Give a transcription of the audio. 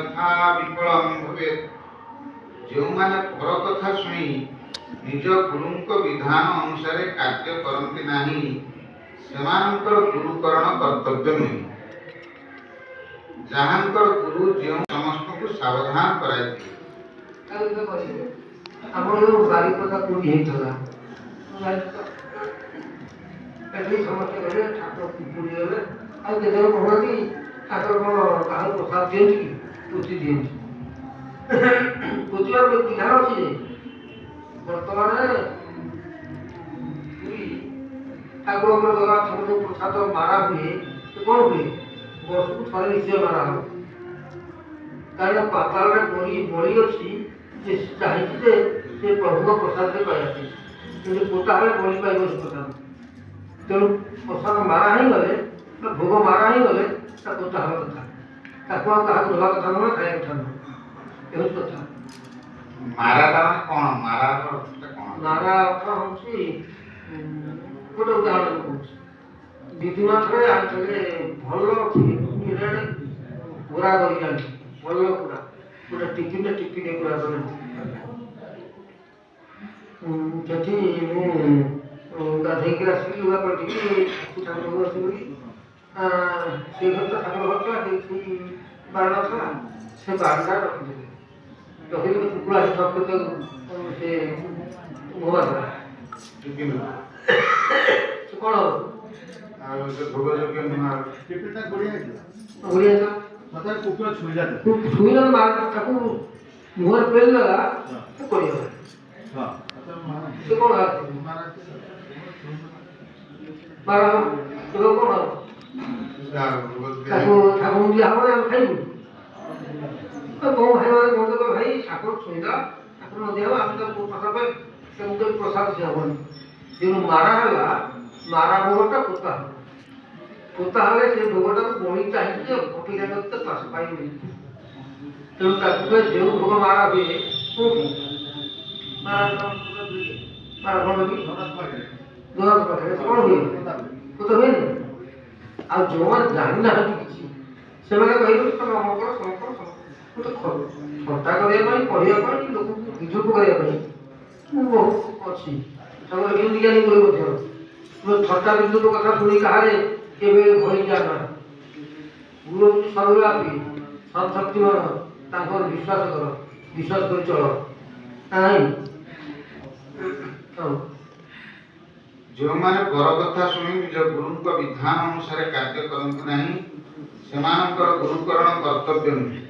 अन्यथा विफलम भवेत्। जो माने पर कथा शुणी निज गुरुंक विधान अनुसार कार्य करती नहीं सेमानकर गुरुकरण कर्तव्य नुहे। जहांकर गुरु जो समस्त को सावधान कराई ଆମର ବାରିପଦା କୋଉଠି ହେଇଥିଲା ଏଠି ସମସ୍ତେ ଗଲେ ଠାକୁର ପୁରୀ ଗଲେ ଆଉ କେତେବେଳେ କହନ୍ତି ଠାକୁର କ'ଣ କାହାକୁ ପ୍ରସାଦ ଦିଅନ୍ତି କି ପୋତି ଦିଅନ୍ତି ପୋତିବାର ଗୋଟେ ବିଧାନ ଅଛି ଯେ ବର୍ତ୍ତମାନ ପୁରୀ ଠାକୁରଙ୍କର ଜଗନ୍ନାଥଙ୍କ ଯେଉଁ ପ୍ରସାଦ ମାରା ହୁଏ ସେ କ'ଣ ହୁଏ ବର୍ଷକୁ ଥରେ ନିଶ୍ଚୟ ମାରା ହେବ କାରଣ ପାତାଳରେ ବଳି ଅଛି ଯେ ଚାହିଁଛି ଯେ ସେ ପ୍ରଭୁଙ୍କ ପ୍ରସାଦରେ ପାଇବା ପାଇଁ କିନ୍ତୁ ପୋତା ହେଲେ ବଳି ପାଇବ ସେ ପ୍ରସାଦ ତେଣୁ ପ୍ରସାଦ ମାରା ହେଇଗଲେ ବା ଭୋଗ ମାରା ହେଇଗଲେ ତା ପୋତା ହେବା କଥା ତାକୁ ଆଉ କାହାକୁ ଦେବା କଥା ନୁହେଁ ଖାଇବା କଥା ନୁହେଁ ହେଉଛି କଥା। ମାରାଟା କ'ଣ ମାରାର ଅର୍ଥଟା କ'ଣ? ମାରା ଅର୍ଥ ହେଉଛି ଗୋଟେ ଉଦାହରଣ କହୁଛି ଦିଦିମାତ୍ରରେ ଆଣିଥିଲେ ଭଲ ପୁରା କରିଯାନ୍ତି ଭଲ ପୁରା ଗୋଟେ ଟିକିଟେ ପୁରା କରନ୍ତି ସେଠି ମୁଁ ଗାଧେଇକି ଆସିଲି ଲୁଗା ପଡ଼ିକି ଠାକୁରଙ୍କୁ ଆସିଲି ସେ ଘର ତ ଠାକୁର ଘର ଥିଲା ସେଇ ବାରଣା ଥିଲା ସେ ବାରଣା ରଖିଦେଲି କୁକୁଡ଼ା ସେ ଠକ ସେ ଘୋବା ଥିଲା ସେ କ'ଣ ଓଡ଼ିଆ ଛୁଇଁଲା ତାକୁ ମୁହଁରେ ପେଲି ଦେଲା ସେ ପଡ଼ିଗଲା ସେ କ'ଣ କ'ଣ ତାକୁ ଠାକୁର ଦିଆ ହେବ ନା ଖାଇବୁ କ'ଣ ଖାଇବା ଭାଇ ଠାକୁର ଛୁଇଁଲା ଠାକୁର ନ ଦିଆ ହେବ ଆମେ ତାକୁ ପ୍ରସାଦ ପାଇଁ ସେ ମୁଖରେ ପ୍ରସାଦ ଦିଆ ହେବନି ତେଣୁ ମାରା ହେଲା ମାରା ଭୋଗଟା ପୋତା ହେବ ପୋତା ହେଲେ ସେ ଭୋଗଟାକୁ ବଳି ଚାହିଁଛି ଯେ ପକେଇଲା ତ ଚାଷ ପାଇବନି ତେଣୁ ତାକୁ ଯେଉଁ ଭୋଗ ମାରା ହୁଏ କୋଉଠି ଜଗନ୍ନାଥ ପାଖରେ ସେ କ'ଣ ହୁଏ ପୋତା ହୁଏନି ଆଉ ଯେଉଁମାନେ ଜାଣିନାହାନ୍ତି କିଛି ସେମାନେ କହିବେ ତମେ ଅମକର ସମକର ଥଟ୍ଟା କରିବା ପାଇଁ ପଢ଼ିବା ପାଇଁ ଲୋକଙ୍କୁ ବିଜୁପ କରିବା ପାଇଁ ମୁଁ ବହୁତ ଅଛି ତାଙ୍କର କେମିତି ଜ୍ଞାନୀ କରି ମଧ୍ୟ ଥଟ୍ଟା ବିଦ୍ୟୁତ କଥା ଶୁଣି କାହାରେ କେବେ ଭଳି ଯାଆନା ଗୁରୁ ସର୍ବବ୍ୟାପୀ ସଶକ୍ତିମାନ ତାଙ୍କର ବିଶ୍ୱାସ କର ବିଶ୍ୱାସ କରି ଚଳ ନାହିଁ। ଯେଉଁମାନେ ପର କଥା ଶୁଣି ନିଜ ଗୁରୁଙ୍କ ବିଧାନ ଅନୁସାରେ କାର୍ଯ୍ୟ କରନ୍ତି ନାହିଁ ସେମାନଙ୍କର ଗୁରୁକରଣ କର୍ତ୍ତବ୍ୟ ନୁହେଁ।